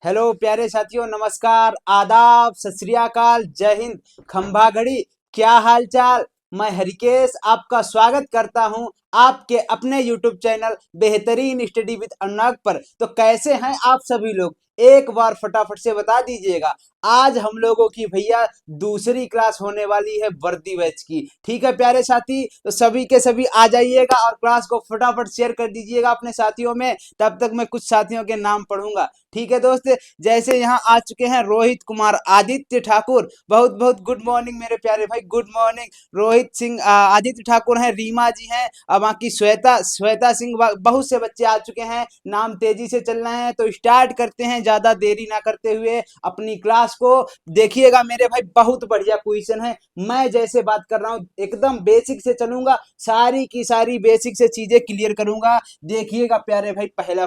Hello प्यारे साथियों, नमस्कार, आदाब, सत श्री अकाल, जय हिंद, खंभा घड़ी। क्या हाल चाल। मैं हरिकेश आपका स्वागत करता हूं आपके अपने YouTube चैनल बेहतरीन स्टडी विद अनुराग पर। तो कैसे हैं आप सभी लोग, एक बार फटाफट से बता दीजिएगा। आज हम लोगों की भैया दूसरी क्लास होने वाली है वर्दी बैच की। ठीक है प्यारे साथी, तो सभी के सभी आ जाइएगा और क्लास को फटाफट शेयर कर दीजिएगा अपने साथियों में। तब तक मैं कुछ साथियों के नाम पढ़ूंगा। ठीक है दोस्त, जैसे यहाँ आ चुके हैं रोहित कुमार आदित्य ठाकुर, बहुत बहुत गुड मॉर्निंग मेरे प्यारे भाई, गुड मॉर्निंग। रोहित सिंह आदित्य ठाकुर हैं, रीमा जी हैं, अब बाकी श्वेता श्वेता सिंह, बहुत से बच्चे आ चुके हैं। नाम तेजी से चल रहे हैं, तो स्टार्ट करते हैं ज्यादा देरी ना करते हुए अपनी क्लास को। देखिएगा मेरे भाई, बहुत बढ़िया क्वेश्चन है। मैं जैसे बात कर रहा हूँ एकदम बेसिक से चलूंगा, सारी की सारी बेसिक से चीजें क्लियर करूंगा। देखिएगा प्यारे भाई, पहला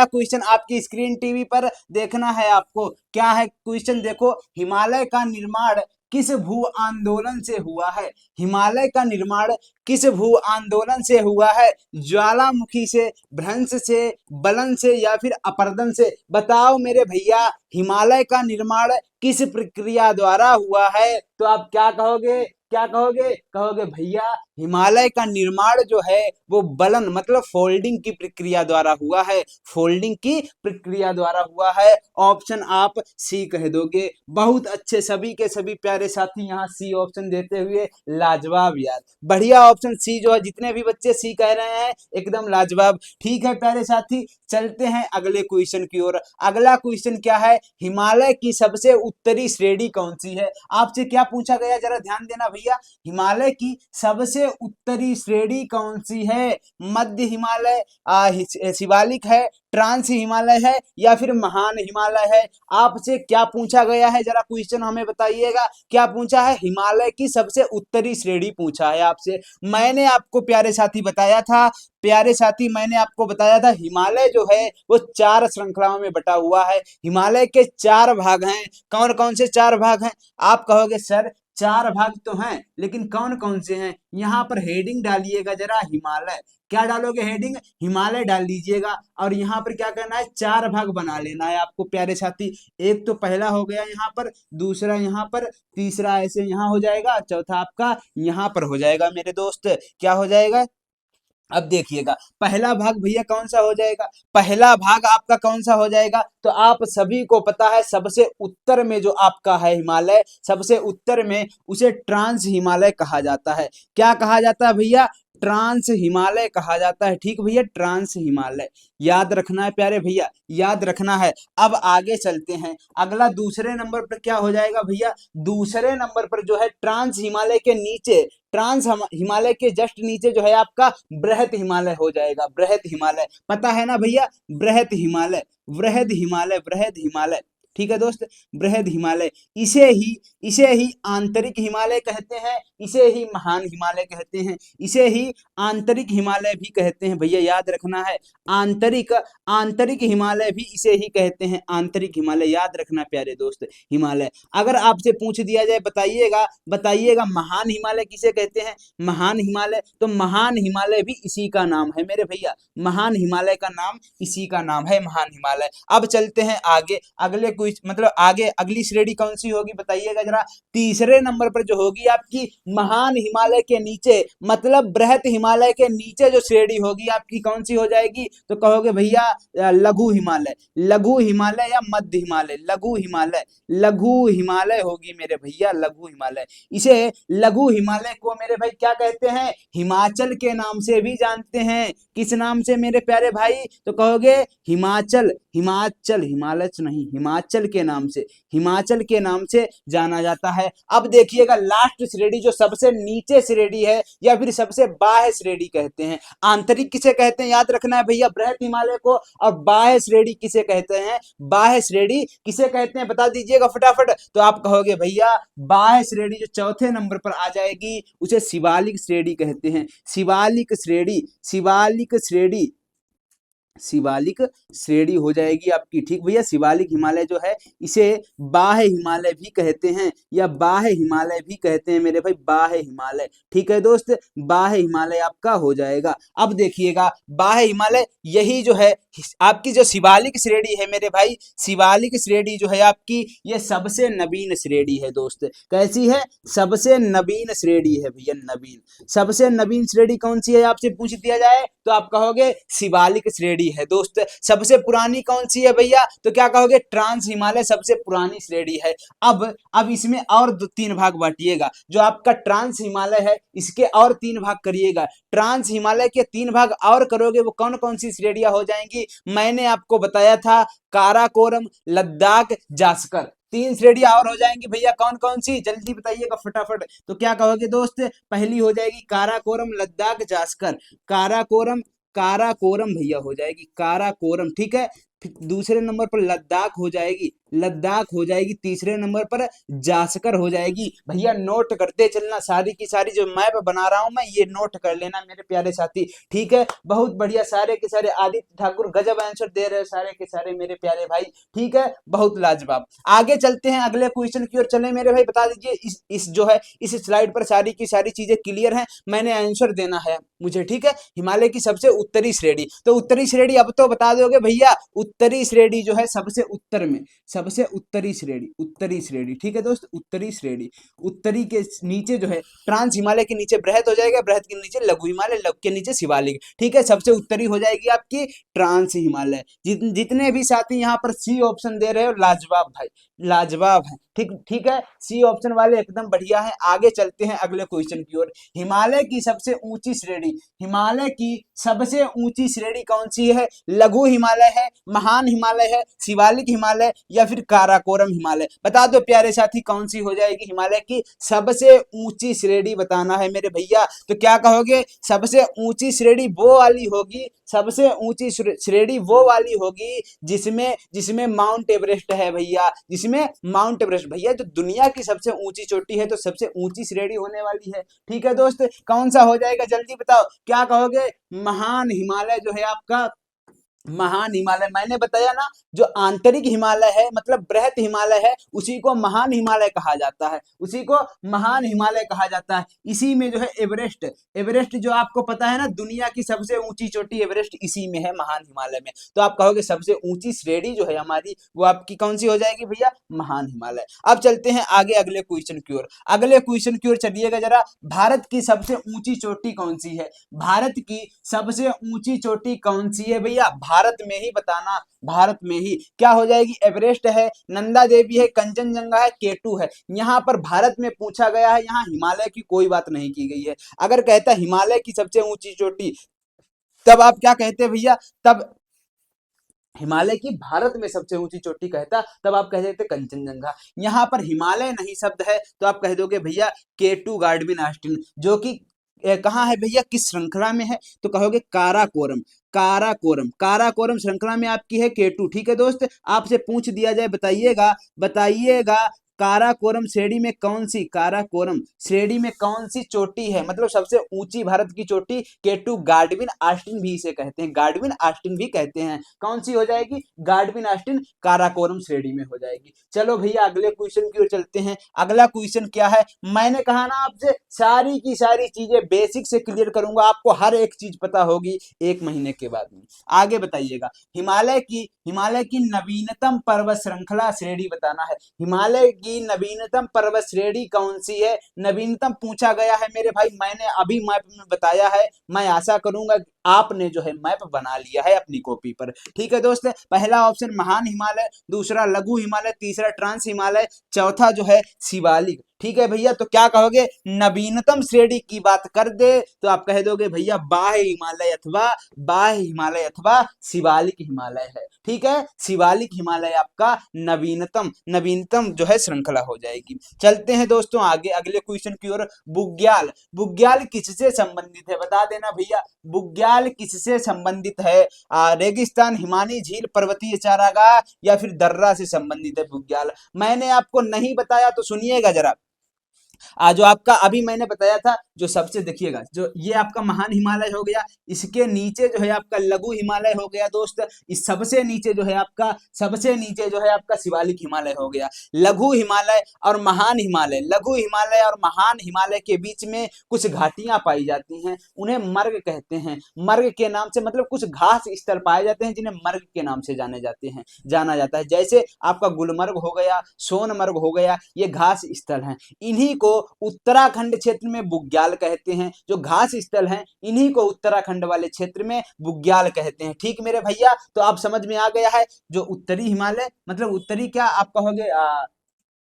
क्वेश्चन आपकी स्क्रीन टीवी पर देखना है आपको। क्या है क्वेश्चन, देखो। हिमालय का निर्माण किस भू आंदोलन से हुआ है? हिमालय का निर्माण किस भू आंदोलन से हुआ है? ज्वालामुखी से, भ्रंश से, बलन से या फिर अपरदन से? बताओ मेरे भैया, हिमालय का निर्माण किस प्रक्रिया द्वारा हुआ है? तो आप क्या कहोगे? क्या कहोगे? कहोगे भैया हिमालय का निर्माण जो है वो बलन मतलब फोल्डिंग की प्रक्रिया द्वारा हुआ है। फोल्डिंग की प्रक्रिया द्वारा हुआ है। ऑप्शन आप सी कह दोगे। बहुत अच्छे, सभी के सभी प्यारे साथी यहाँ सी ऑप्शन देते हुए लाजवाब यार, बढ़िया ऑप्शन सी जो है। जितने भी बच्चे सी कह रहे हैं एकदम लाजवाब। ठीक है प्यारे साथी, चलते हैं अगले क्वेश्चन की ओर। अगला क्वेश्चन क्या है? हिमालय की सबसे उत्तरी श्रेणी कौन सी है? आपसे क्या पूछा गया, जरा ध्यान देना भैया। हिमालय की सबसे उत्तरी श्रेणी कौन सी है? मध्य हिमालय, शिवालिक है, ट्रांस हिमालय है या फिर महान हिमालय है? आपसे क्या पूछा गया है, जरा क्वेश्चन हमें बताइएगा। क्या पूछा है? हिमालय की सबसे उत्तरी श्रेणी पूछा है आपसे। मैंने आपको प्यारे साथी बताया था, मैंने आपको बताया था हिमालय जो है वो 4 श्रृंखलाओं में बटा हुआ है। हिमालय के 4 भाग हैं। कौन कौन से 4 भाग हैं? आप कहोगे सर 4 भाग तो हैं, लेकिन कौन कौन से हैं? यहाँ पर हेडिंग डालिएगा जरा, हिमालय। क्या डालोगे हेडिंग? हिमालय डाल दीजिएगा। और यहाँ पर क्या करना है? 4 भाग बना लेना है आपको प्यारे साथी। एक तो पहला हो गया यहाँ पर, दूसरा यहाँ पर, तीसरा ऐसे यहाँ हो जाएगा, चौथा आपका यहाँ पर हो जाएगा मेरे दोस्त। क्या हो जाएगा? अब देखिएगा पहला भाग भैया कौन सा हो जाएगा? पहला भाग आपका कौन सा हो जाएगा? तो आप सभी को पता है सबसे उत्तर में जो आपका है हिमालय, सबसे उत्तर में उसे ट्रांस हिमालय कहा जाता है। क्या कहा जाता है भैया? ट्रांस हिमालय कहा जाता है। ठीक भैया, ट्रांस हिमालय याद रखना है प्यारे भैया, याद रखना है। अब आगे चलते हैं। अगला दूसरे नंबर पर क्या हो जाएगा भैया? दूसरे नंबर पर जो है ट्रांस हिमालय के नीचे, हिमालय के जस्ट नीचे जो है आपका बृहत हिमालय हो जाएगा। बृहत हिमालय पता है ना भैया? बृहत हिमालय, बृहद हिमालय, बृहद हिमालय। ठीक है दोस्त, बृहद हिमालय। इसे ही आंतरिक हिमालय कहते हैं, इसे ही महान हिमालय कहते हैं, इसे ही आंतरिक हिमालय भी कहते हैं भैया, याद रखना है। आंतरिक आंतरिक हिमालय भी इसे ही कहते हैं, आंतरिक हिमालय, याद रखना प्यारे दोस्त। हिमालय अगर आपसे पूछ दिया जाए, बताइएगा बताइएगा महान हिमालय किसे कहते हैं? महान हिमालय, तो महान हिमालय भी इसी का नाम है मेरे भैया। महान हिमालय का नाम इसी का नाम है, महान हिमालय। अब चलते हैं आगे। अगले क्विज मतलब आगे अगली श्रेणी कौन सी होगी बताइएगा जरा। तीसरे नंबर पर जो होगी आपकी महान हिमालय के नीचे मतलब बृहत हिमालय के नीचे जो श्रेणी होगी आपकी कौन सी हो जाएगी? तो कहोगे भैया लघु हिमालय, लघु हिमालय या मध्य हिमालय, लघु हिमालय, लघु हिमालय होगी मेरे भैया, लघु हिमालय। इसे लघु हिमालय को मेरे भाई क्या कहते हैं? हिमाचल के नाम से भी जानते हैं। किस नाम से मेरे प्यारे भाई? तो कहोगे हिमाचल, हिमाचल, हिमालय नहीं, हिमाचल के नाम से, हिमाचल के नाम से जाना जाता है। अब देखिएगा लास्ट श्रेणी जो सबसे नीचे श्रेणी है या फिर सबसे बाह्य श्रेणी कहते हैं। आंतरिक किसे कहते हैं याद रखना है भैया, बृहत हिमालय को। और बाह्य श्रेणी किसे कहते हैं? बाह्य श्रेणी किसे कहते हैं बता दीजिएगा फटाफट। तो आप कहोगे भैया बाह्य श्रेणी जो चौथे नंबर पर आ जाएगी उसे शिवालिक श्रेणी कहते हैं। शिवालिक श्रेणी, शिवालिक श्रेणी, शिवालिक श्रेणी हो जाएगी आपकी। ठीक भैया, शिवालिक हिमालय जो है इसे बाह्य हिमालय भी कहते हैं या बाह्य हिमालय भी कहते हैं मेरे भाई, बाह्य हिमालय। ठीक है दोस्त, बाह्य हिमालय आपका हो जाएगा। अब देखिएगा बाह्य हिमालय यही जो है आपकी जो शिवालिक श्रेणी है मेरे भाई, शिवालिक श्रेणी जो है आपकी, ये सबसे नवीन श्रेणी है दोस्त। कैसी है? सबसे नवीन श्रेणी है भैया, नवीन। सबसे नवीन श्रेणी कौन सी है आपसे पूछ दिया जाए तो आप कहोगे शिवालिक श्रेणी है दोस्त। सबसे पुरानी कौन सी है भैया, तो क्या कहोगे? ट्रांस हिमालय सबसे पुरानी श्रेणी है। अब इसमें और दो तीन भाग बांटिएगा। जो आपका ट्रांस हिमालय है इसके और तीन भाग करिएगा। ट्रांस हिमालय के तीन भाग और करोगे, वो कौन कौन सी श्रेणियां हो जाएंगी? मैंने आपको बताया था, काराकोरम, लद्दाख, जास्कर, तीन श्रेणियां और हो जाएंगी भैया। कौन कौन सी? जल्दी बताइएगा फटाफट। तो क्या कहोगे दोस्त? पहली हो जाएगी काराकोरम, लद्दाख, जास्कर। काराकोरम, काराकोरम भैया हो जाएगी, काराकोरम, ठीक है। फिर दूसरे नंबर पर लद्दाख हो जाएगी, लद्दाख हो जाएगी। तीसरे नंबर पर जास्कर हो जाएगी। भैया नोट करते चलना, सारी की सारी जो मैप बना रहा हूं मैं, ये नोट कर लेना मेरे प्यारे साथी, ठीक है। बहुत बढ़िया, सारे के सारे आदित्य ठाकुर गजब आंसर दे रहे हो सारे के सारे मेरे प्यारे भाई, ठीक है, बहुत लाजवाब। आगे चलते हैं अगले क्वेश्चन की ओर। चले मेरे भाई, बता दीजिए इस जो है इस स्लाइड पर सारी की सारी चीजें क्लियर हैं, मैंने आंसर देना है मुझे, ठीक है। हिमालय की सबसे उत्तरी श्रेणी, तो उत्तरी श्रेणी अब तो बता दोगे भैया। उत्तरी श्रेणी जो है सबसे उत्तर में, सबसे उत्तरी श्रेणी, उत्तरी श्रेणी, ठीक है दोस्त, उत्तरी श्रेणी। उत्तरी के नीचे जो है ट्रांस हिमालय के नीचे बृहत हो जाएगा, बृहत के नीचे लघु हिमालय, लघु के नीचे शिवालिक, ठीक है। सबसे उत्तरी हो जाएगी आपकी ट्रांस हिमालय। जितने भी साथी यहाँ पर सी ऑप्शन दे रहे हो, लाजवाब भाई, लाजवाब है, ठीक ठीक है। सी ऑप्शन वाले एकदम बढ़िया है। आगे चलते हैं अगले क्वेश्चन की ओर। हिमालय की सबसे ऊंची श्रेणी, हिमालय की सबसे ऊंची श्रेणी कौन सी है? लघु हिमालय है, महान हिमालय है, शिवालिक हिमालय, या फिर काराकोरम हिमालय? बता दो प्यारे साथी, कौन सी हो जाएगी हिमालय की सबसे ऊंची श्रेणी? बताना है मेरे भैया। तो क्या कहोगे? सबसे ऊंची श्रेणी वो वाली होगी, सबसे ऊंची श्रेणी वो वाली होगी जिसमें जिसमें माउंट एवरेस्ट है भैया, जिसमें माउंट एवरेस्ट भैया जो दुनिया की सबसे ऊंची चोटी है, तो सबसे ऊंची श्रेणी होने वाली है, ठीक है दोस्त। कौन सा हो जाएगा जल्दी बताओ, क्या कहोगे? महान हिमालय जो है आपका, महान हिमालय। मैंने बताया ना, जो आंतरिक हिमालय है मतलब बृहत हिमालय है, उसी को महान हिमालय कहा जाता है, उसी को महान हिमालय कहा जाता है। इसी में जो है एवरेस्ट, एवरेस्ट जो आपको पता है ना, दुनिया की सबसे ऊंची चोटी एवरेस्ट इसी में है, महान हिमालय में। तो आप कहोगे सबसे ऊंची श्रेणी जो है हमारी, वो आपकी कौन सी हो जाएगी भैया? महान हिमालय। अब चलते हैं आगे अगले क्वेश्चन की ओर। अगले क्वेश्चन की ओर चलिएगा जरा। भारत की सबसे ऊंची चोटी कौन सी है? भारत की सबसे ऊंची चोटी कौन सी है भैया? भारत में ही बताना, भारत में ही। क्या हो जाएगी? एवरेस्ट है, नंदा देवी है, कंचनजंगा है, केटू है। यहाँ पर भारत में पूछा गया है, यहाँ हिमालय की कोई बात नहीं की गई है। अगर कहता हिमालय की सबसे ऊंची चोटी, तब आप क्या कहते भैया? तब हिमालय की भारत में सबसे ऊंची चोटी कहता, तब आप कह देते कंचनजंगा। यहाँ पर हिमालय नहीं शब्द है, तो आप कह दोगे भैया केटू गाडविन ऑस्टिन, जो कि कहाँ है भैया, किस श्रृंखला में है? तो कहोगे काराकोरम, काराकोरम, काराकोरम श्रृंखला में आपकी है केटू, ठीक है दोस्त। आपसे पूछ दिया जाए, बताइएगा, बताइएगा काराकोरम श्रेणी में कौन सी, काराकोरम श्रेणी में कौन सी चोटी है, मतलब सबसे ऊंची भारत की चोटी? केटू गाडविन ऑस्टिन भी इसे कहते हैं, गाडविन ऑस्टिन भी कहते हैं। कौन सी हो जाएगी? गाडविन ऑस्टिन काराकोरम श्रेणी में हो जाएगी। चलो भैया अगले क्वेश्चन की ओर चलते हैं। अगला क्वेश्चन क्या है? मैंने कहा ना आपसे, सारी की सारी चीजें बेसिक से क्लियर करूंगा, आपको हर एक चीज पता होगी एक महीने के बाद में। आगे बताइएगा। हिमालय की नवीनतम पर्वत श्रृंखला श्रेणी बताना है। हिमालय की नवीनतम पर्वत श्रेणी कौन सी है? नवीनतम पूछा गया है मेरे भाई, मैंने अभी मैप में बताया है। मैं आशा करूंगा आपने जो है मैप बना लिया है अपनी कॉपी पर, ठीक है दोस्त। पहला ऑप्शन महान हिमालय, दूसरा लघु हिमालय, तीसरा ट्रांस हिमालय, चौथा जो है शिवालिक, ठीक है भैया। तो क्या कहोगे? नवीनतम श्रेणी की बात कर दे तो आप कह दोगे भैया बाह्य हिमालय अथवा बाह्य हिमालय अथवा शिवालिक हिमालय है, ठीक है। शिवालिक हिमालय आपका नवीनतम नवीनतम जो है श्रृंखला हो जाएगी। चलते हैं दोस्तों आगे अगले क्वेश्चन की ओर। बुग्याल, बुग्याल किससे संबंधित है? बता देना भैया, बुग्याल किससे संबंधित है? रेगिस्तान, हिमानी झील, पर्वतीय चारागाह, या फिर दर्रा से संबंधित है बुग्याल? मैंने आपको नहीं बताया तो सुनिएगा जरा। जो आपका अभी मैंने बताया था, जो सबसे देखिएगा, जो ये आपका महान हिमालय हो गया, इसके नीचे जो है आपका लघु हिमालय हो गया दोस्त, इस सबसे नीचे जो है आपका, सबसे नीचे जो है आपका शिवालिक हिमालय हो गया। लघु हिमालय और महान हिमालय, लघु हिमालय और महान हिमालय के बीच में कुछ घाटियां पाई जाती हैं, उन्हें मर्ग कहते हैं। मर्ग के नाम से मतलब कुछ घास स्थल पाए जाते हैं जिन्हें मर्ग के नाम से जाना जाता है। जैसे आपका गुलमर्ग हो गया, सोनमर्ग हो गया, ये घास स्थल हैं। इन्हीं को उत्तराखंड क्षेत्र में बुग्याल कहते हैं। जो घास स्थल हैं इन्हीं को उत्तराखंड वाले क्षेत्र में बुग्याल कहते हैं। ठीक मेरे भैया, तो आप समझ में आ गया है। जो उत्तरी हिमालय मतलब उत्तरी क्या आप कहोगे,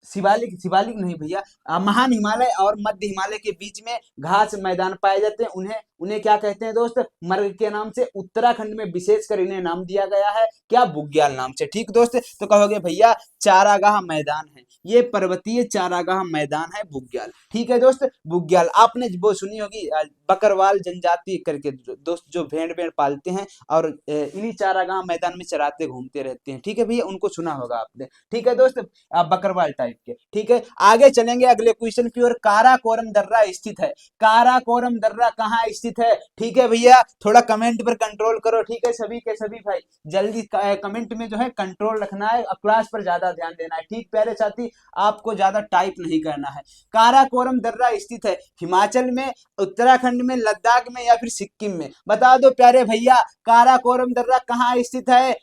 शिवालिक, शिवालिक नहीं भैया, महान हिमालय और मध्य हिमालय के बीच में घास मैदान पाए जाते हैं, उन्हें उन्हें क्या कहते हैं दोस्त, मर्ग के नाम से। उत्तराखंड में विशेषकर इन्हें नाम दिया गया है क्या, बुग्याल नाम से। ठीक दोस्त, तो कहोगे भैया चारागाह मैदान है, ये पर्वतीय चारागाह मैदान है बुग्याल। ठीक है दोस्त, बुग्याल आपने वो सुनी होगी, बकरवाल जनजाति करके दोस्त, जो भेड़ भेड़ पालते हैं और इन्हीं चारागाह मैदान में चराते घूमते रहते हैं। ठीक है भैया, उनको सुना होगा आपने। ठीक है दोस्त, बकरवाल टाइप के। ठीक है, आगे चलेंगे अगले क्वेश्चन की ओर। काराकोरम दर्रा स्थित है, काराकोरम दर्रा कहाँ स्थित है? ठीक है भैया, थोड़ा कमेंट पर कंट्रोल करो। ठीक है, सभी के सभी भाई जल्दी कमेंट में जो है कंट्रोल रखना है, क्लास पर ज्यादा ध्यान देना है। ठीक प्यारे साथी, आपको ज्यादा टाइप नहीं करना है। काराकोरम दर्रा स्थित है हिमाचल में, उत्तराखंड में, लद्दाख में या फिर सिक्किम में? बता दो प्यारे भैया, काराकोरम दर्रा कहाँ स्थित है?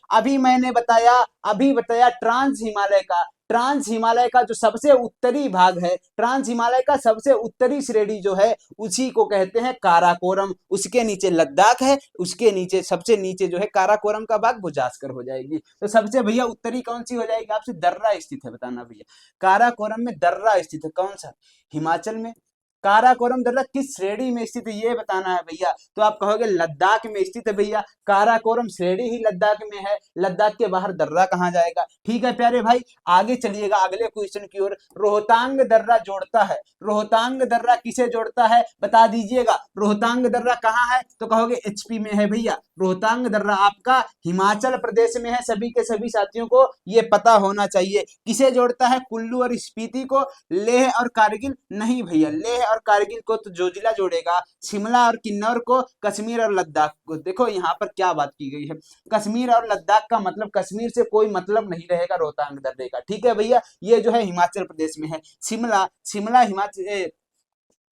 अभी बताया ट्रांस हिमालय का, ट्रांस हिमालय का जो सबसे उत्तरी भाग है, ट्रांस हिमालय का सबसे उत्तरी श्रेणी जो है उसी को कहते हैं काराकोरम। उसके नीचे लद्दाख है, उसके नीचे सबसे नीचे जो है काराकोरम का भाग वो जास्कर हो जाएगी। तो सबसे भैया उत्तरी कौन सी हो जाएगी आपसे? दर्रा स्थित है, बताना भैया काराकोरम में दर्रा स्थित है कौन सा? हिमाचल में। काराकोरम दर्रा किस श्रेणी में स्थित है ये बताना है भैया। तो आप कहोगे लद्दाख में स्थित है भैया, काराकोरम श्रेणी ही लद्दाख में है, लद्दाख के बाहर दर्रा कहाँ जाएगा? ठीक है प्यारे भाई, आगे चलिएगा अगले क्वेश्चन की ओर। रोहतांग दर्रा जोड़ता है, रोहतांग दर्रा किसे जोड़ता है बता दीजिएगा। रोहतांग दर्रा कहाँ है? तो कहोगे एचपी में है भैया। रोहतांग दर्रा आपका हिमाचल प्रदेश में है, सभी के सभी साथियों को ये पता होना चाहिए। किसे जोड़ता है? कुल्लू और स्पीति को। लेह और कारगिल नहीं भैया, लेह और कारगिल को तो जोजिला जोड़ेगा, शिमला और किन्नौर को, कश्मीर और लद्दाख को। देखो यहाँ पर क्या बात की गई है, कश्मीर और लद्दाख का मतलब कश्मीर से कोई मतलब नहीं रहेगा रोहतांग दर्रे का। ठीक है भैया, ये जो है हिमाचल प्रदेश में है। शिमला, शिमला हिमाचल,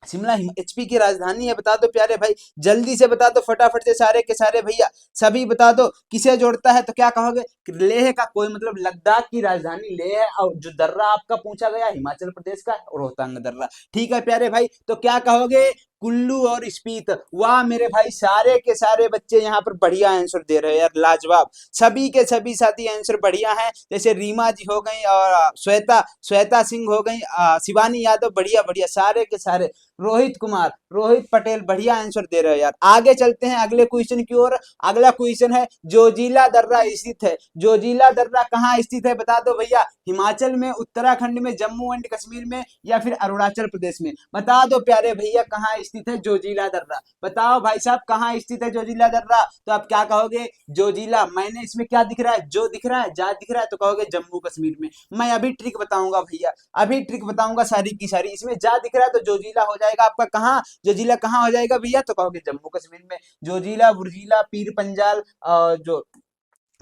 शिमला एचपी की राजधानी है। बता दो प्यारे भाई, जल्दी से बता दो फटाफट से सारे के सारे भैया, सभी बता दो किसे जोड़ता है। तो क्या कहोगे? लेह का कोई मतलब, लद्दाख की राजधानी लेह है, और जो दर्रा आपका पूछा गया हिमाचल प्रदेश का रोहतांग दर्रा। ठीक है प्यारे भाई, तो क्या कहोगे? कुल्लू और स्पीत। वाह मेरे भाई, सारे के सारे बच्चे यहाँ पर बढ़िया आंसर दे रहे हैं यार, लाजवाब। सभी के सभी साथी आंसर बढ़िया हैं, जैसे रीमा जी हो गई और श्वेता श्वेता सिंह हो गई, शिवानी यादव, बढ़िया बढ़िया सारे के सारे। रोहित कुमार, रोहित पटेल, बढ़िया आंसर दे रहे हैं यार। आगे चलते हैं अगले क्वेश्चन की ओर। अगला क्वेश्चन है, जोजिला दर्रा स्थित है, जोजिला दर्रा कहाँ स्थित है बता दो भैया। हिमाचल में, उत्तराखंड में, जम्मू एंड कश्मीर में या फिर अरुणाचल प्रदेश में? बता दो प्यारे भैया कहाँ स्थित है जोजिला दर्रा। बताओ भाई साहब कहाँ स्थित है जोजिला दर्रा। तो आप क्या कहोगे? जोजिला। मैंने इसमें क्या दिख रहा है? जो दिख रहा है, जा दिख रहा है, तो कहोगे जम्मू कश्मीर में। मैं अभी ट्रिक बताऊंगा भैया, अभी ट्रिक बताऊंगा सारी की सारी। इसमें जा दिख रहा है तो जोजिला हो जाएगा आपका कहाँ, जोजिला कहाँ हो जाएगा भैया? तो कहोगे जम्मू कश्मीर में। जोजिला, बुर्जिला, पीर पंजाल, जो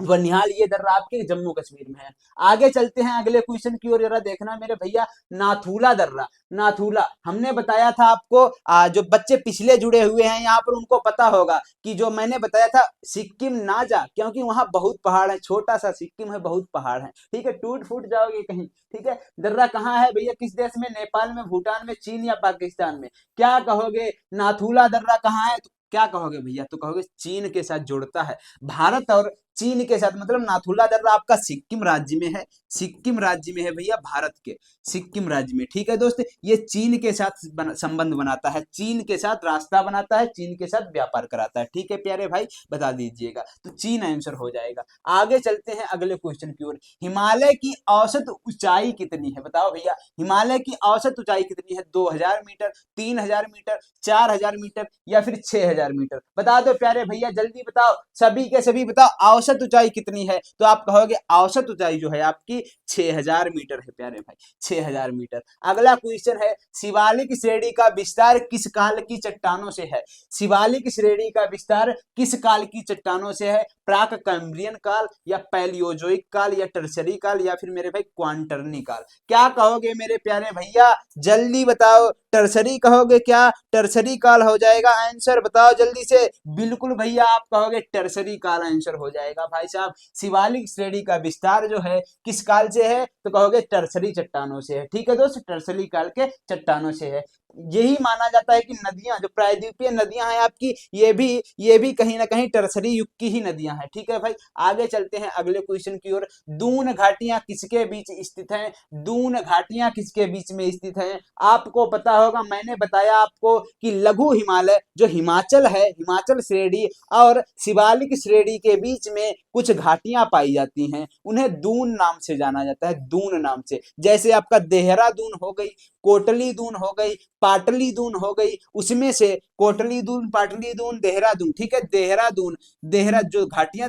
बनिहाल, ये दर्रा आपके जम्मू कश्मीर में है। आगे चलते हैं अगले क्वेश्चन की ओर, जरा देखना मेरे भैया। नाथूला दर्रा, नाथूला हमने बताया था आपको, जो बच्चे पिछले जुड़े हुए हैं यहाँ पर उनको पता होगा कि जो मैंने बताया था सिक्किम ना जा, क्योंकि वहां बहुत पहाड़ है, छोटा सा सिक्किम है, बहुत पहाड़ है। ठीक है, टूट फूट जाओगे कहीं। ठीक है, दर्रा कहाँ है भैया? किस देश में? नेपाल में, भूटान में, चीन या पाकिस्तान में? क्या कहोगे? नाथूला दर्रा कहाँ है? तो क्या कहोगे भैया? तो कहोगे चीन के साथ जुड़ता है, भारत और चीन के साथ। मतलब नाथुला दर्रा आपका सिक्किम राज्य में है, सिक्किम राज्य में है भैया, भारत के सिक्किम राज्य में। ठीक है दोस्त, ये चीन के साथ संबंध बनाता है, चीन के साथ रास्ता बनाता है, चीन के साथ व्यापार कराता है। ठीक है प्यारे भाई, बता दीजिएगा, तो चीन आंसर हो जाएगा। आगे चलते हैं अगले क्वेश्चन की ओर। हिमालय की औसत ऊंचाई कितनी है बताओ भैया। हिमालय की औसत ऊंचाई कितनी है? 2000 मीटर, 3000 मीटर, 4000 मीटर या फिर 6000 मीटर? बता दो प्यारे भैया, जल्दी बताओ, सभी के सभी बताओ। औसत औसत ऊंचाई कितनी है, तो आप कहोगे औसत ऊंचाई जो है आपकी 6000 मीटर है प्यारे भाई, 6000 मीटर। अगला क्वेश्चन है, शिवालिक श्रेणी का विस्तार किस काल की चट्टानों से है? शिवालिक श्रेणी का विस्तार किस काल की चट्टानों से है? प्राक कैम्ब्रियन काल या पैलियोजोइक काल या टर्सरी काल या फिर मेरे भाई क्वांटरनी काल? क्या कहोगे मेरे प्यारे भैया, जल्दी बताओ। टर्सरी कहोगे क्या? टर्सरी काल हो जाएगा आंसर, बताओ जल्दी से। बिल्कुल भैया आप कहोगे टर्सरी काल आंसर हो जाएगा भाई साहब। शिवालिक श्रेणी का विस्तार जो है किस काल से है, तो कहोगे टर्सरी चट्टानों से है। ठीक है दोस्त, टर्सरी काल के चट्टानों से है। यही माना जाता है कि नदियां जो प्रायद्वीपीय नदियां हैं आपकी, ये भी कहीं ना कहीं टर्सरी युग की ही नदियां हैं। ठीक है भाई, आगे चलते हैं अगले क्वेश्चन की ओर। दून घाटियां किसके बीच स्थित हैं? दून घाटियां किसके बीच में स्थित हैं? आपको पता होगा, मैंने बताया आपको कि लघु हिमालय जो हिमाचल है, हिमाचल श्रेणी और शिवालिक श्रेणी के बीच में कुछ घाटियां पाई जाती हैं, उन्हें दून नाम से जाना जाता है, दून नाम से। जैसे आपका देहरादून हो गई, कोटली दून हो गई, पाटली दून हो गई, उसमें से कोटली दून, पाटली दून, देहरादून। ठीक है, देहरादून, जो घाटियां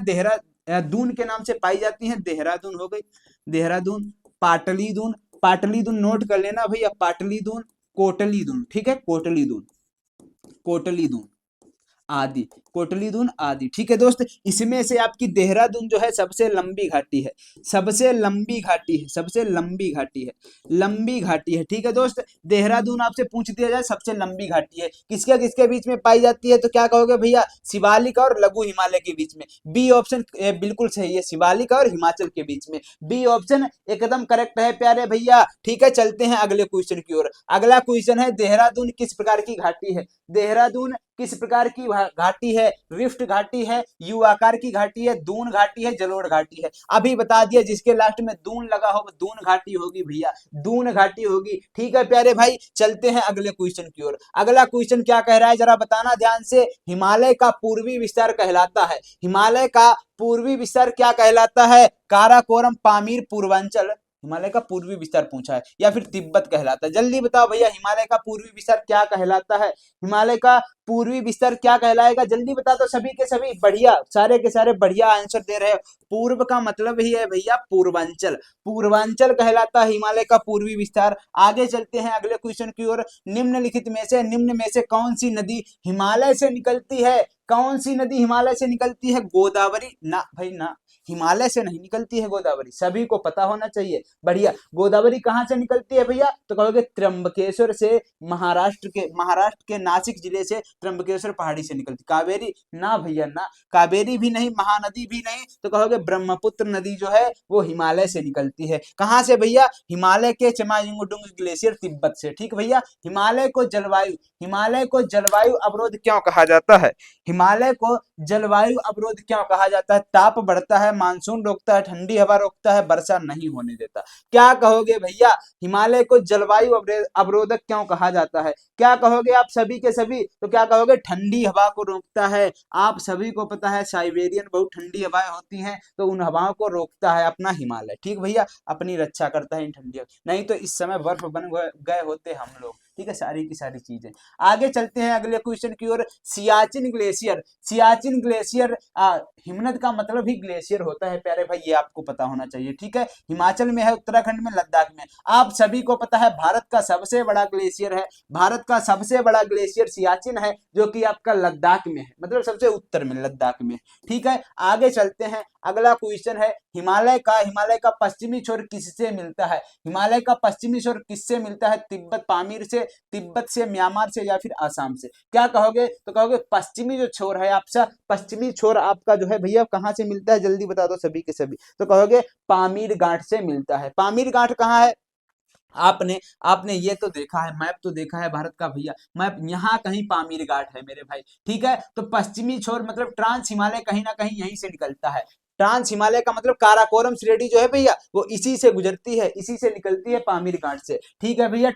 दून के नाम से पाई जाती हैं, देहरादून हो गई, देहरादून, पाटली दून, पाटली दून नोट कर लेना भैया, पाटली दून, कोटली दून। ठीक है, कोटली दून, कोटली दून आदि, कोटली दून आदि। ठीक है दोस्त, इसमें से आपकी देहरादून जो है सबसे लंबी घाटी है, सबसे लंबी घाटी है, सबसे लंबी घाटी है, लंबी घाटी है। ठीक है दोस्त, देहरादून आपसे पूछ दिया जाए सबसे लंबी घाटी है, किसके किसके बीच में पाई जाती है, तो क्या कहोगे भैया, शिवालिक और लघु हिमालय के बीच में। बी ऑप्शन बिल्कुल सही है, शिवालिक और हिमाचल के बीच में, बी ऑप्शन एकदम करेक्ट है प्यारे भैया। ठीक है, चलते हैं अगले क्वेश्चन की ओर। अगला क्वेश्चन है, देहरादून किस प्रकार की घाटी है? देहरादून किस प्रकार की घाटी है? रिफ्ट घाटी है, यू आकार की घाटी है, दून घाटी है, जलोढ़ घाटी है? अभी बता दिया, जिसके लास्ट में दून लगा हो दून घाटी होगी भैया, दून घाटी होगी। ठीक है प्यारे भाई, चलते हैं अगले क्वेश्चन की ओर। अगला क्वेश्चन क्या कह रहा है, जरा बताना ध्यान से। हिमालय का पूर्वी विस्तार कहलाता है, हिमालय का पूर्वी विस्तार क्या कहलाता है? काराकोरम, पामीर, पूर्वांचल। हिमालय का पूर्वी विस्तार पूछा है, या फिर तिब्बत कहलाता है? जल्दी बताओ भैया, हिमालय का पूर्वी विस्तार क्या कहलाता है? हिमालय का पूर्वी विस्तार क्या कहलाएगा? जल्दी बता दो सभी के सभी, बढ़िया, सारे के सारे बढ़िया आंसर दे रहे हो। पूर्व का मतलब ही है भैया पूर्वांचल, पूर्वांचल कहलाता है हिमालय का पूर्वी विस्तार। आगे चलते हैं अगले क्वेश्चन की ओर। निम्न में से कौन सी नदी हिमालय से निकलती है? कौन सी नदी हिमालय से निकलती है? गोदावरी? ना भाई ना, हिमालय से नहीं निकलती है गोदावरी, सभी को पता होना चाहिए। बढ़िया, गोदावरी कहां से निकलती है भैया? तो कहोगे त्र्यंबकेश्वर से, महाराष्ट्र के नासिक जिले से त्र्यंबकेश्वर पहाड़ी से निकलती। कावेरी? ना भैया ना, कावेरी भी नहीं, महानदी भी नहीं, तो कहोगे ब्रह्मपुत्र नदी जो है वो हिमालय से निकलती है। कहां से भैया? हिमालय के चमायुंगडुंग ग्लेशियर, तिब्बत से। ठीक भैया, हिमालय को जलवायु अवरोध क्यों कहा जाता है? हिमालय को जलवायु अवरोध क्यों कहा जाता है? ताप बढ़ता है, मानसून रोकता है, ठंडी हवा रोकता है, वर्षा नहीं होने देता। क्या कहोगे भैया, हिमालय को जलवायु अवरोधक क्यों कहा जाता है? क्या कहोगे आप सभी के सभी? तो क्या कहोगे, ठंडी हवा को रोकता है। आप सभी को पता है साइबेरियन बहुत ठंडी हवाएं होती हैं, तो उन हवाओं को रोकता है अपना हिमालय। ठीक भैया, अपनी रक्षा करता है इन ठंडी, नहीं तो इस समय बर्फ बन गए होते हम लोग। ठीक है, सारी की सारी चीजें। आगे चलते हैं अगले क्वेश्चन की ओर। सियाचिन ग्लेशियर, सियाचिन ग्लेशियर, हिमनद का मतलब ही ग्लेशियर होता है प्यारे भाई, ये आपको पता होना चाहिए। ठीक है, हिमाचल में है, उत्तराखंड में, लद्दाख में। आप सभी को पता है भारत का सबसे बड़ा ग्लेशियर है, भारत का सबसे बड़ा ग्लेशियर सियाचिन है, जो कि आपका लद्दाख में है, मतलब सबसे उत्तर में, लद्दाख में। ठीक है, आगे चलते हैं। अगला क्वेश्चन है, हिमालय का पश्चिमी छोर किससे मिलता है? हिमालय का पश्चिमी छोर किससे मिलता है? तिब्बत, पामीर से, तिब्बत से, म्यांमार से, या फिर आसाम से? क्या कहोगे? तो कहोगे पश्चिमी जो छोर है आपका, पश्चिमी छोर आपका जो है भैया कहां से मिलता है? जल्दी बता दो सभी के सभी। तो कहोगे पामीर गांठ से मिलता है। पामीर गांठ कहाँ है? आपने आपने ये तो देखा है, मैप तो देखा है भारत का भैया, मैप, यहाँ कहीं पामीर घाट है मेरे भाई। ठीक है, तो पश्चिमी छोर मतलब ट्रांस हिमालय कहीं ना कहीं यहीं से निकलता है। ट्रांस हिमालय का मतलब काराकोरम श्रेणी जो है भैया वो इसी से गुजरती है, इसी से निकलती है, पामीर घाट से। ठीक है भैया,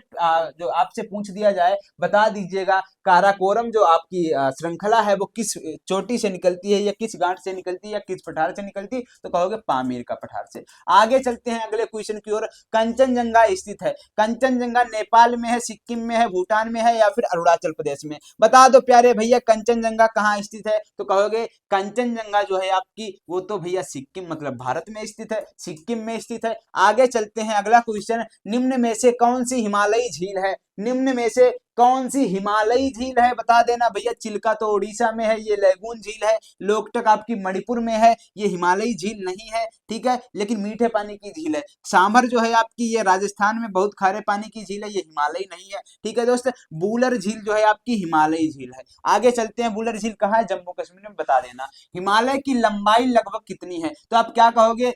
जो आपसे पूछ दिया जाए, बता दीजिएगा काराकोरम जो आपकी श्रृंखला है वो किस चोटी से निकलती है, या किस घाट से निकलती है, या किस पठार से निकलती है? तो कहोगे पामीर का पठार से। आगे चलते हैं अगले क्वेश्चन की ओर। कंचनजंगा स्थित है, कंचनजंगा नेपाल में है, सिक्किम में है, भूटान में है, या फिर अरुणाचल प्रदेश में? बता दो प्यारे भैया, कंचनजंगा कहाँ स्थित है? तो कहोगे कंचनजंगा जो है आपकी वो तो भैया भैया सिक्किम मतलब भारत में स्थित है, सिक्किम में स्थित है। आगे चलते हैं, अगला क्वेश्चन, निम्न में से कौन सी हिमालयी झील है, निम्न में से कौन सी हिमालयी झील है, बता देना भैया। चिल्का तो उड़ीसा में है, ये लैगून झील है। लोकटक आपकी मणिपुर में है, ये हिमालयी झील नहीं है, ठीक है, लेकिन मीठे पानी की झील है। सांभर जो है आपकी ये राजस्थान में बहुत खारे पानी की झील है, ये हिमालयी नहीं है, ठीक है दोस्त। बूलर झील जो है आपकी हिमालयी झील है। आगे चलते हैं, बूलर झील कहाँ है, जम्मू कश्मीर में, बता देना। हिमालय की लंबाई लगभग कितनी है, तो आप क्या कहोगे,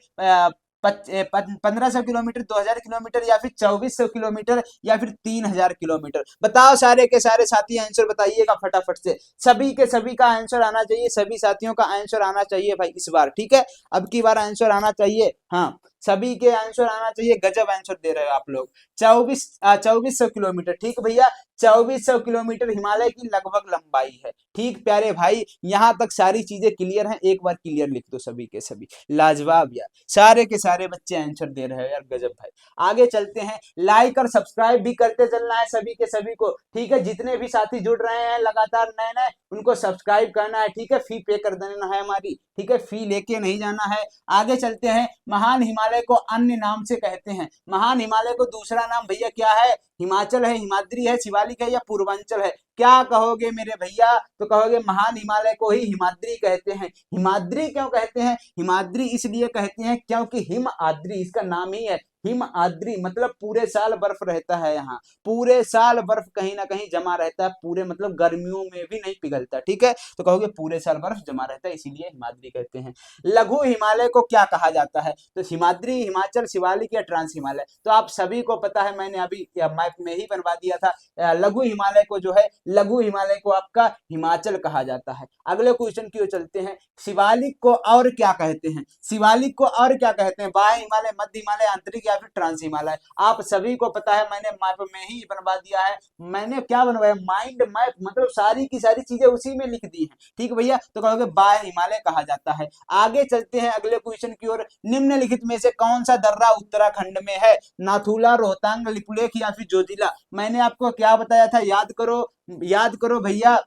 1500 किलोमीटर, 2000 किलोमीटर, या फिर 2400 किलोमीटर, या फिर 3000 किलोमीटर। बताओ सारे के सारे साथी आंसर बताइएगा फटाफट से। सभी के सभी का आंसर आना चाहिए, सभी साथियों का आंसर आना चाहिए भाई इस बार, ठीक है, अब की बार आंसर आना चाहिए। हाँ, सभी के आंसर आना चाहिए। गजब आंसर दे रहे हो आप लोग। 2400 किलोमीटर, ठीक भैया, 2400 किलोमीटर हिमालय की लगभग लंबाई है, ठीक प्यारे भाई। यहां तक सारी चीजें क्लियर हैं, एक बार क्लियर लिख दो सभी के सभी। लाजवाब यार, सारे के सारे बच्चे आंसर दे रहे हो यार, गजब भाई। आगे चलते हैं, लाइक और सब्सक्राइब भी करते चलना है सभी के सभी को, ठीक है। जितने भी साथी जुड़ रहे हैं लगातार नए नए, उनको सब्सक्राइब करना है, ठीक है। फी पे कर देना है हमारी, ठीक है, फी लेके नहीं जाना है। आगे चलते हैं, महान हिमालय को अन्य नाम से कहते हैं। महान हिमालय को दूसरा नाम भैया क्या है, हिमाचल है, हिमाद्री है, शिवालिक है, या पूर्वांचल है, क्या कहोगे मेरे भैया, तो कहोगे महान हिमालय को ही हिमाद्री कहते हैं। हिमाद्री क्यों कहते हैं, हिमाद्री इसलिए कहते हैं क्योंकि हिम आद्री इसका नाम ही है। हिम आद्री मतलब पूरे साल बर्फ रहता है यहाँ, पूरे साल बर्फ कहीं ना कहीं जमा रहता है, पूरे मतलब गर्मियों में भी नहीं पिघलता, ठीक है, तो कहोगे पूरे साल बर्फ जमा रहता है, इसीलिए हिमाद्री कहते हैं। लघु हिमालय को क्या कहा जाता है, तो हिमाद्री, हिमाचल, शिवालिक या ट्रांस हिमालय, तो आप सभी को पता है, मैंने अभी मैप में ही बनवा दिया था। लघु हिमालय को जो है, लघु हिमालय को आपका हिमाचल कहा जाता है। अगले क्वेश्चन की ओर चलते हैं, शिवालिक को और क्या कहते हैं, शिवालिक को और क्या कहते हैं, बाह्य हिमालय, मध्य हिमालय, आंतरिक या फिर ट्रांस हिमालय। आप सभी को पता है, मैंने मैप में ही बनवा दिया है। मैंने क्या बनवाया, माइंड मैप, मतलब सारी की सारी चीजें उसी में लिख दी हैं, ठीक भैया, तो कहोगे बाह्य हिमालय कहा जाता है। आगे चलते हैं अगले क्वेश्चन की ओर, निम्नलिखित में से कौन सा दर्रा उत्तराखंड में है, नाथुला, रोहतांग, लिपुलेख या फिर जोजिला। मैंने आपको क्या बताया था, याद करो भैया,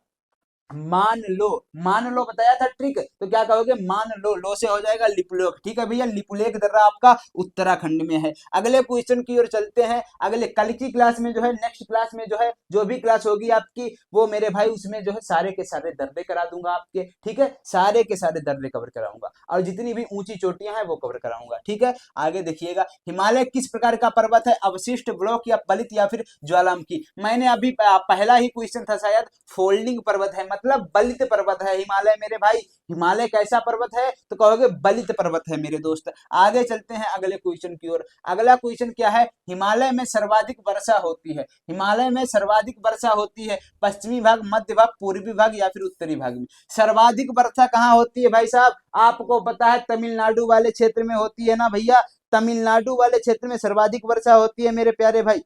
मान लो बताया था ट्रिक, तो क्या कहोगे, मान लो, लो से हो जाएगा लिपुलेख, ठीक है भैया, लिपुलेख दर्रा आपका उत्तराखंड में है। अगले क्वेश्चन की ओर चलते हैं, अगले कल की क्लास में जो है, नेक्स्ट क्लास में जो है, जो भी क्लास होगी आपकी, वो मेरे भाई उसमें जो है सारे के सारे दर्रे करा दूंगा आपके, ठीक है, सारे के सारे दर्रे कवर कराऊंगा, और जितनी भी ऊंची चोटियां हैं वो कवर कराऊंगा, ठीक है। आगे देखिएगा, हिमालय किस प्रकार का पर्वत है, अवशिष्ट, ब्लॉक या पलित या फिर ज्वालामुखी। मैंने अभी पहला ही क्वेश्चन था शायद, फोल्डिंग पर्वत है, मतलब बलित पर्वत है हिमालय मेरे भाई। हिमालय कैसा पर्वत है, तो कहोगे बलित पर्वत है मेरे दोस्त। आगे चलते हैं अगले क्वेश्चन की ओर। अगला क्वेश्चन क्या है, हिमालय में सर्वाधिक वर्षा होती है, हिमालय में सर्वाधिक वर्षा होती है पश्चिमी भाग, मध्य भाग, पूर्वी भाग या फिर उत्तरी भाग में। सर्वाधिक वर्षा कहाँ होती है भाई साहब, आपको पता है तमिलनाडु वाले क्षेत्र में होती है ना भैया, तमिलनाडु वाले क्षेत्र में सर्वाधिक वर्षा होती है मेरे प्यारे भाई,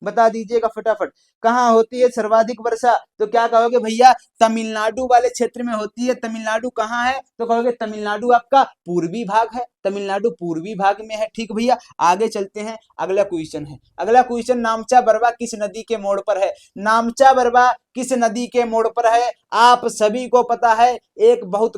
बता दीजिएगा फटाफट, कहाँ होती है सर्वाधिक वर्षा, तो क्या कहोगे भैया, तमिलनाडु वाले क्षेत्र में होती है। तमिलनाडु कहाँ है, तो कहोगे तमिलनाडु आपका पूर्वी भाग है, तमिलनाडु पूर्वी भाग में है, ठीक भैया। आगे चलते हैं, अगला क्वेश्चन है, अगला क्वेश्चन, नामचा बरवा किस नदी के मोड़ पर है, नामचा बरवा किस नदी के मोड़ पर है, आप सभी को पता है, एक बहुत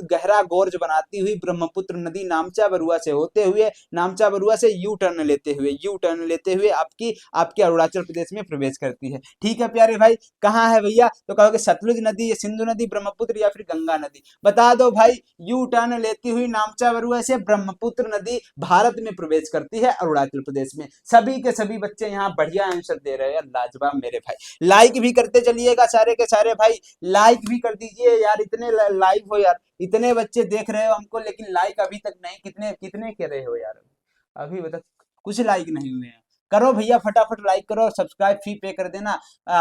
गहरा गोर्ज बनाती हुई ब्रह्मपुत्र नदी नामचा बरुआ से होते हुए, नामचा बरुआ से यू टर्न लेते हुए आपके अरुणाचल प्रदेश में प्रवेश करती है, ठीक है प्यारे भाई। कहाँ है भैया, तो कहोगे सतलुज नदी, सिंधु नदी, ब्रह्मपुत्र या फिर गंगा नदी, बता दो भाई। यू टर्न लेती हुई नामचा बरुआ से ब्रह्मपुत्र नदी भारत में प्रवेश करती है, अरुणाचल प्रदेश में। सभी के सभी बच्चे यहाँ बढ़िया आंसर दे रहे हैं, लाजवाब मेरे भाई। लाइक भी करते चलिएगा सारे के सारे भाई, लाइक भी कर दीजिए यार, इतने लाइव हो यार, इतने बच्चे देख रहे हो हमको, लेकिन लाइक अभी तक नहीं, कितने कितने कर रहे हो यार, अभी बता, कुछ लाइक नहीं हुए हैं। करो भैया फटाफट लाइक करो, सब्सक्राइब फी पे कर देना।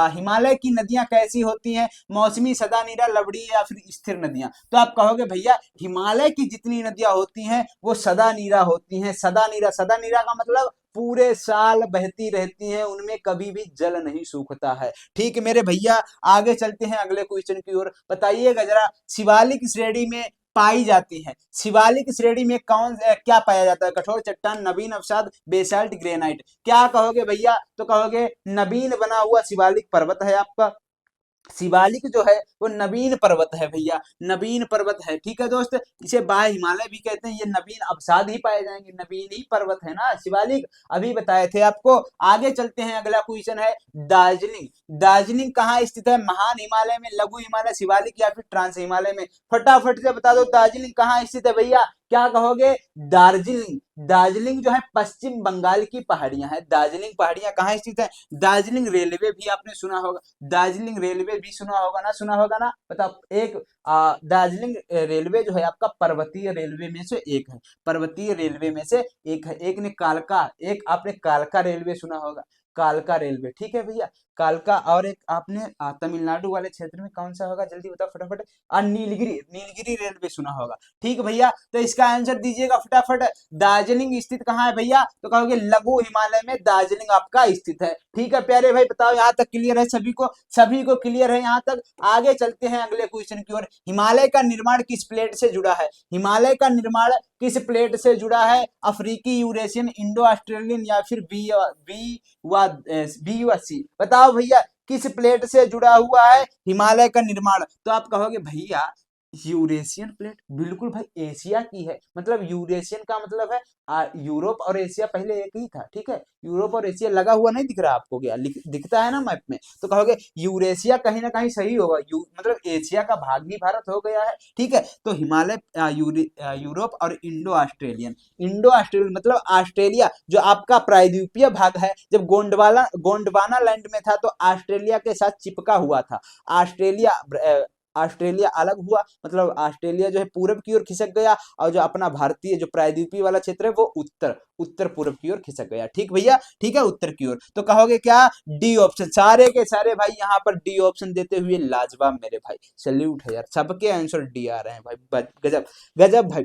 हिमालय की नदियां कैसी होती हैं, मौसमी, सदा नीरा, लवड़ी या फिर स्थिर नदियां, तो आप कहोगे भैया हिमालय की जितनी नदियां होती हैं वो सदा नीरा होती हैं। सदा नीरा का मतलब पूरे साल बहती रहती हैं, उनमें कभी भी जल नहीं सूखता है, ठीक मेरे भैया। आगे चलते हैं अगले क्वेश्चन की ओर, बताइएगा जरा, शिवालिक श्रेणी में पाई जाती है, शिवालिक श्रेणी में क्या पाया जाता है, कठोर चट्टान, नवीन अवसाद, बेसाल्ट, ग्रेनाइट, क्या कहोगे भैया, तो कहोगे नवीन बना हुआ शिवालिक पर्वत है आपका, शिवालिक जो है वो नवीन पर्वत है भैया, नवीन पर्वत है। ठीक है दोस्त, इसे बाह्य हिमालय भी कहते हैं। ये नवीन अवसाद ही पाए जाएंगे, नवीन ही पर्वत है ना शिवालिक, अभी बताए थे आपको। आगे चलते हैं, अगला क्वेश्चन है दार्जिलिंग। दार्जिलिंग कहाँ स्थित है? महान हिमालय में, लघु हिमालय, शिवालिक या फिर ट्रांस हिमालय में? फटाफट से बता दो दार्जिलिंग कहाँ स्थित है भैया, क्या कहोगे? दार्जिलिंग। दार्जिलिंग जो है पश्चिम बंगाल की पहाड़ियां हैं। दार्जिलिंग पहाड़ियां कहाँ स्थित है? दार्जिलिंग रेलवे भी आपने सुना होगा, दार्जिलिंग रेलवे भी सुना होगा ना, सुना होगा ना, बताओ। एक दार्जिलिंग रेलवे जो है आपका पर्वतीय रेलवे में से एक है, पर्वतीय रेलवे में से एक है। एक ने कालका, एक आपने कालका रेलवे सुना होगा, कालका रेलवे, ठीक है भैया, कालका। और एक आपने तमिलनाडु वाले क्षेत्र में कौन सा होगा, जल्दी बताओ फटाफट। नीलगिरी, नीलगिरी रेलवे सुना होगा। ठीक भैया, तो इसका आंसर दीजिएगा फटाफट। दार्जिलिंग स्थित कहाँ है भैया? तो कहोगे लघु हिमालय में दार्जिलिंग आपका स्थित है। ठीक है प्यारे भाई, बताओ यहाँ तक क्लियर है सभी को? सभी को क्लियर है यहाँ तक? आगे चलते हैं अगले क्वेश्चन की ओर। हिमालय का निर्माण किस प्लेट से जुड़ा है? हिमालय का निर्माण किस प्लेट से जुड़ा है? अफ्रीकी, यूरेशियन, इंडो ऑस्ट्रेलियन या फिर बी व सी? बताओ भैया किस प्लेट से जुड़ा हुआ है हिमालय का निर्माण? तो आप कहोगे भैया यूरेशियन प्लेट, बिल्कुल भाई, एशिया की है। मतलब यूरेशियन का मतलब है यूरोप और एशिया पहले एक ही था। ठीक है, यूरोप और एशिया लगा हुआ नहीं दिख रहा आपको, क्या दिखता है ना मैप में? तो कहोगे यूरेशिया कहीं ना कहीं सही होगा, मतलब एशिया का भाग भी भारत हो गया है। ठीक है, तो हिमालय, यूरोप और इंडो ऑस्ट्रेलियन, इंडो ऑस्ट्रेलियन मतलब ऑस्ट्रेलिया जो आपका प्रायद्वीपीय भाग है, जब गोंडवाना लैंड में था तो ऑस्ट्रेलिया के साथ चिपका हुआ था। ऑस्ट्रेलिया ऑस्ट्रेलिया अलग हुआ, मतलब ऑस्ट्रेलिया जो है पूरब की ओर खिसक गया, और जो अपना भारतीय जो प्रायद्वीपीय वाला क्षेत्र है वो उत्तर उत्तर पूर्व की ओर खिसक गया। ठीक भैया, ठीक है, उत्तर की ओर। तो कहोगे क्या? D option. सारे के सारे भाई यहाँ पर डी ऑप्शन देते हुए लाजवाब मेरे भाई, सैल्यूट है यार, सबके आंसर डी आ रहे हैं भाई, गजब गजब भाई।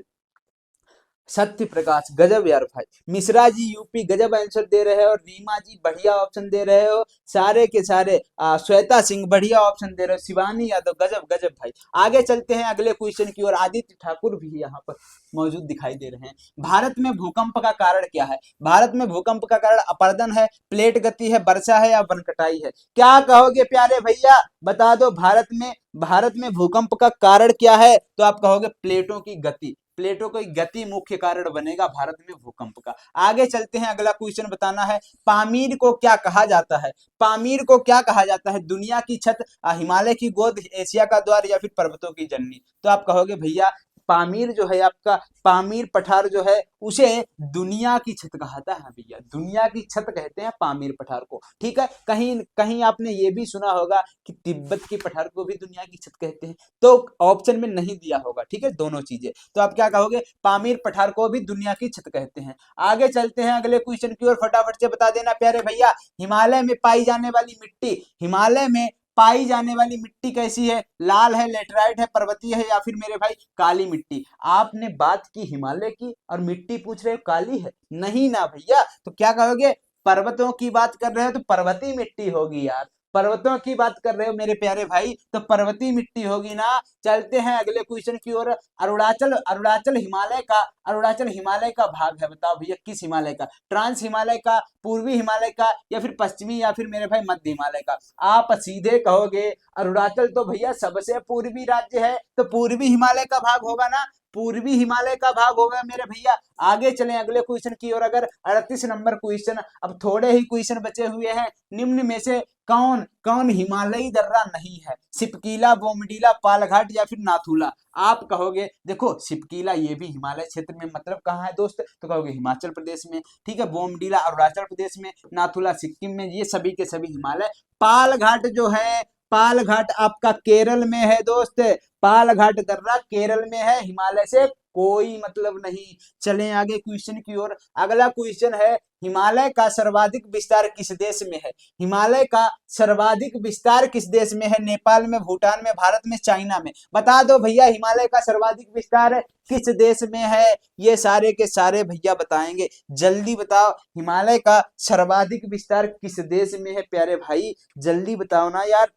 सत्य प्रकाश गजब यार भाई, मिश्रा जी यूपी गजब आंसर दे रहे हो, रीमा जी बढ़िया ऑप्शन दे रहे हो, सारे के सारे श्वेता सिंह बढ़िया ऑप्शन दे रहे हो, शिवानी यादव गजब गजब भाई। आगे चलते हैं अगले क्वेश्चन की ओर। आदित्य ठाकुर भी यहाँ पर मौजूद दिखाई दे रहे हैं। भारत में भूकंप का कारण क्या है? भारत में भूकंप का कारण अपर्दन है, प्लेट गति है, वर्षा है या वन कटाई है? क्या कहोगे प्यारे भैया, बता दो। भारत में भूकंप का कारण क्या है? तो आप कहोगे प्लेटों की गति, प्लेटों की गति मुख्य कारण बनेगा भारत में भूकंप का। आगे चलते हैं, अगला क्वेश्चन बताना है। पामीर को क्या कहा जाता है? पामीर को क्या कहा जाता है? दुनिया की छत, हिमालय की गोद, एशिया का द्वार या फिर पर्वतों की जननी? तो आप कहोगे भैया पामीर जो है आपका, पामीर पठार जो है उसे दुनिया की छत कहता है भैया, दुनिया की छत कहते हैं पामीर पठार को। ठीक है, कहीं कहीं आपने ये भी सुना होगा कि तिब्बत की पठार को भी दुनिया की छत कहते हैं, तो ऑप्शन में नहीं दिया होगा। ठीक है, दोनों चीजें। तो आप क्या कहोगे? पामीर पठार को भी दुनिया की छत कहते हैं। आगे चलते हैं अगले क्वेश्चन की ओर, फटाफट से बता देना प्यारे भैया। हिमालय में पाई जाने वाली मिट्टी, हिमालय में पाई जाने वाली मिट्टी कैसी है? लाल है, लेटराइट है, पर्वतीय है या फिर मेरे भाई काली मिट्टी? आपने बात की हिमालय की और मिट्टी पूछ रहे हो काली है? नहीं ना भैया, तो क्या कहोगे? पर्वतों की बात कर रहे हो तो पर्वतीय मिट्टी होगी यार, पर्वतों की बात कर रहे हो मेरे प्यारे भाई तो पर्वतीय मिट्टी होगी ना। चलते हैं अगले क्वेश्चन की ओर। अरुणाचल, अरुणाचल हिमालय का भाग है, बताओ भैया किस हिमालय का? ट्रांस हिमालय का, पूर्वी हिमालय का या फिर पश्चिमी या फिर मेरे भाई मध्य हिमालय का? आप सीधे कहोगे अरुणाचल तो भैया सबसे पूर्वी राज्य है, तो पूर्वी हिमालय का भाग होगा ना, पूर्वी हिमालय का भाग होगा मेरे भैया। आगे चलें अगले क्वेश्चन की ओर। अगर 38 नंबर क्वेश्चन, अब थोड़े ही क्वेश्चन बचे हुए हैं। निम्न में से कौन कौन हिमालयी दर्रा नहीं है? सिपकीला, बोमडीला, पालघाट या फिर नाथुला? आप कहोगे देखो सिपकीला ये भी हिमालय क्षेत्र में, मतलब कहाँ है दोस्त? तो कहोगे हिमाचल प्रदेश में। ठीक है, बोमडीला अरुणाचल प्रदेश में, नाथुला सिक्किम में, ये सभी के सभी हिमालय। पालघाट जो है, पालघाट आपका केरल में है दोस्त, पालघाट दर्रा केरल में है, हिमालय से कोई मतलब नहीं। चलें आगे क्वेश्चन की ओर। अगला क्वेश्चन है, हिमालय का सर्वाधिक विस्तार किस देश में है? हिमालय का सर्वाधिक विस्तार किस देश में है? नेपाल में, भूटान में, भारत में, चाइना में? बता दो भैया हिमालय का सर्वाधिक विस्तार किस देश में है? ये सारे के सारे भैया बताएंगे, जल्दी बताओ हिमालय का सर्वाधिक विस्तार किस देश में है प्यारे भाई, जल्दी बताओ ना यार।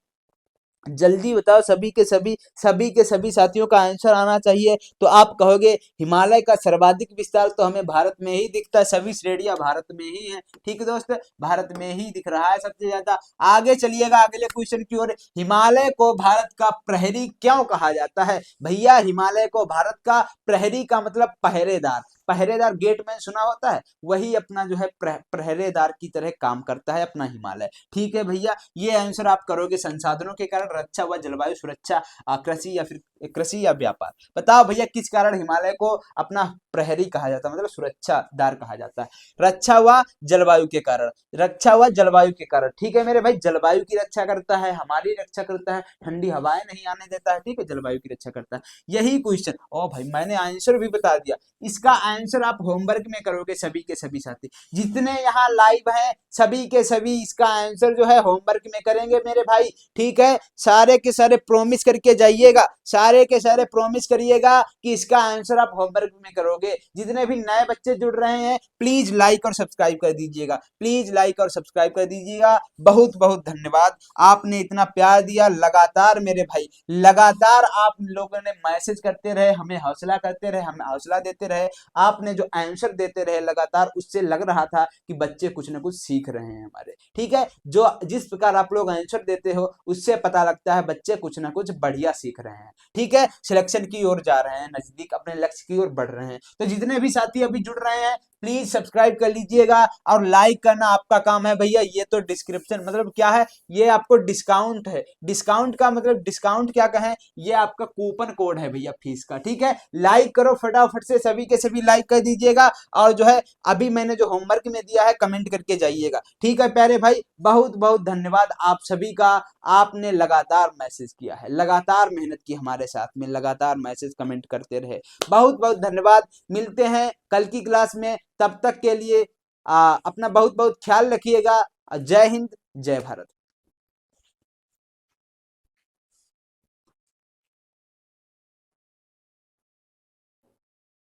जल्दी बताओ, सभी के सभी साथियों का आंसर आना चाहिए। तो आप कहोगे हिमालय का सर्वाधिक विस्तार तो हमें भारत में ही दिखता है, सभी श्रेणियां भारत में ही है। ठीक है दोस्त, भारत में ही दिख रहा है सबसे ज्यादा। आगे चलिएगा अगले क्वेश्चन की ओर। हिमालय को भारत का प्रहरी क्यों कहा जाता है? भैया हिमालय को भारत का प्रहरी का मतलब पहरेदार, पहरेदार गेटमैन सुना होता है, वही अपना जो है पहरेदार की तरह काम करता है अपना हिमालय। ठीक है भैया, ये आंसर आप करोगे संसाधनों के कारण, रक्षा व जलवायु सुरक्षा, कृषि या फिर कृषि या व्यापार। बताओ भैया किस कारण हिमालय को अपना प्रहरी कहा जाता है, मतलब सुरक्षादार कहा जाता है? रक्षा व जलवायु के कारण, रक्षा व जलवायु के कारण। ठीक है मेरे भाई, जलवायु की रक्षा करता है, हमारी रक्षा करता है, ठंडी हवाएं नहीं आने देता है। ठीक है, जलवायु की रक्षा करता है। यही क्वेश्चन, ओ भाई मैंने आंसर भी बता दिया। इसका आंसर आप होमवर्क में करोगे सभी के सभी साथी, जितने यहाँ लाइव हैं सभी के सभी इसका आंसर जो है होमवर्क में करेंगे मेरे भाई। ठीक है, सारे के सारे प्रॉमिस करके जाइएगा, सारे के सारे प्रॉमिस करिएगा कि इसका आंसर आप होमवर्क में करोगे। जितने भी नए बच्चे जुड़ रहे हैं प्लीज लाइक और सब्सक्राइब कर दीजिएगा, प्लीज लाइक और सब्सक्राइब कर दीजिएगा। बहुत बहुत धन्यवाद, आपने इतना प्यार दिया लगातार मेरे भाई, लगातार आप लोगों ने मैसेज करते रहे, हमें हौसला करते रहे, हमें हौसला देते रहे, आपने जो आंसर देते रहे लगातार, उससे लग रहा था कि बच्चे कुछ ना कुछ सीख रहे हैं हमारे। ठीक है, जो जिस प्रकार आप लोग आंसर देते हो उससे पता लगता है बच्चे कुछ ना कुछ बढ़िया सीख रहे हैं। ठीक है, सिलेक्शन की ओर जा रहे हैं, नजदीक अपने लक्ष्य की ओर बढ़ रहे हैं। तो जितने भी साथी अभी जुड़ रहे हैं प्लीज सब्सक्राइब कर लीजिएगा और लाइक करना आपका काम है भैया। ये तो डिस्क्रिप्शन मतलब क्या है, ये आपको डिस्काउंट है, डिस्काउंट का मतलब डिस्काउंट क्या कहें, ये आपका कूपन कोड है भैया फीस का। ठीक है, लाइक करो फटाफट से, सभी के सभी लाइक कर दीजिएगा। और जो है अभी मैंने जो होमवर्क में दिया है कमेंट करके जाइएगा। ठीक है प्यारे भाई, बहुत बहुत धन्यवाद आप सभी का, आपने लगातार मैसेज किया है, लगातार मेहनत की हमारे साथ में, लगातार मैसेज कमेंट करते रहे। बहुत बहुत धन्यवाद, मिलते हैं कल की क्लास में, तब तक के लिए अपना बहुत बहुत ख्याल रखिएगा। जय हिंद, जय भारत।